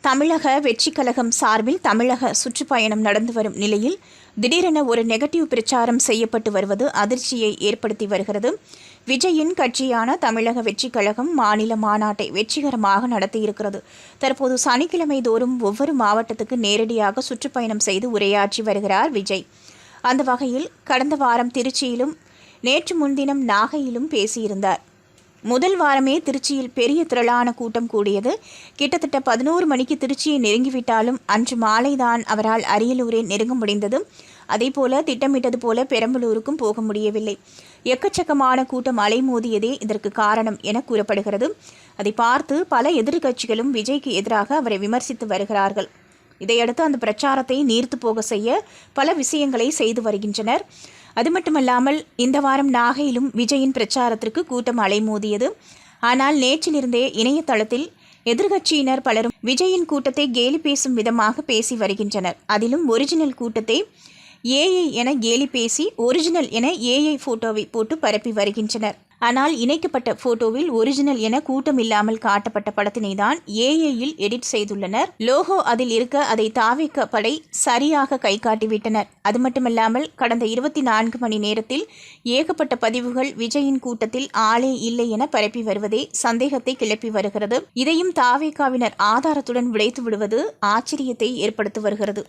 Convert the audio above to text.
தமிழக வெற்றி கழகம் சார்பில் தமிழக சுற்றுப்பயணம் நடந்து வரும் நிலையில் திடீரென ஒரு நெகட்டிவ் பிரச்சாரம் செய்யப்பட்டு வருவது அதிர்ச்சியை ஏற்படுத்தி வருகிறது. விஜயின் கட்சியான தமிழக வெற்றி கழகம் மாநில மாநாட்டை வெற்றிகரமாக நடத்தியிருக்கிறது. தற்போது சனிக்கிழமை தோறும் ஒவ்வொரு மாவட்டத்துக்கு நேரடியாக சுற்றுப்பயணம் செய்து உரையாற்றி வருகிறார் விஜய். அந்த வகையில் கடந்த வாரம் திருச்சியிலும் நேற்று முன்தினம் நாகையிலும் பேசியிருந்தார். முதல் வாரமே திருச்சியில் பெரிய திரளான கூட்டம் கூடியது. கிட்டத்தட்ட 11 மணிக்கு திருச்சியை நெருங்கிவிட்டாலும் அன்று மாலைதான் அவரால் அரியலூரை நெருங்க முடிந்தது. அதேபோல திட்டமிட்டது போல பெரம்பலூருக்கும் போக முடியவில்லை. எக்கச்சக்கமான கூட்டம் அலைமோதியதே இதற்கு காரணம் என கூறப்படுகிறது. அதை பார்த்து பல எதிர்க்கட்சிகளும் விஜய்க்கு எதிராக அவரை விமர்சித்து வருகிறார்கள். இதையடுத்து அந்த பிரச்சாரத்தை நீர்த்து போக செய்ய பல விஷயங்களை செய்து வருகின்றனர். அது மட்டுமல்லாமல் இந்த வாரம் நாகையிலும் விஜயின் பிரச்சாரத்திற்கு கூட்டம் அலைமோதியது. ஆனால் நேற்றிலிருந்தே இணையதளத்தில் எதிர்க்கட்சியினர் பலரும் விஜயின் கூட்டத்தை கேலி பேசும் விதமாக பேசி வருகின்றனர். அதிலும் ஒரிஜினல் கூட்டத்தை ஏஐ என கேலி பேசி ஒரிஜினல் என ஏஐ போட்டோவை போட்டு பரப்பி வருகின்றனர். ஆனால் இணைக்கப்பட்ட போட்டோவில் ஒரிஜினல் என கூட்டம் இல்லாமல் காட்டப்பட்ட படத்தினை தான் ஏஐயில் எடிட் செய்துள்ளனர். லோகோ அதில் இருக்க அதை தாவேக படை சரியாக கை காட்டிவிட்டனர். அது மட்டுமல்லாமல் கடந்த 24 மணி நேரத்தில் ஏகப்பட்ட பதிவுகள் விஜயின் கூட்டத்தில் ஆளே இல்லை என பரப்பி வருவதே சந்தேகத்தை கிளப்பி வருகிறது. இதையும் தாவேகாவினர் ஆதாரத்துடன் விடைத்து விடுவது ஆச்சரியத்தை ஏற்படுத்தி வருகிறது.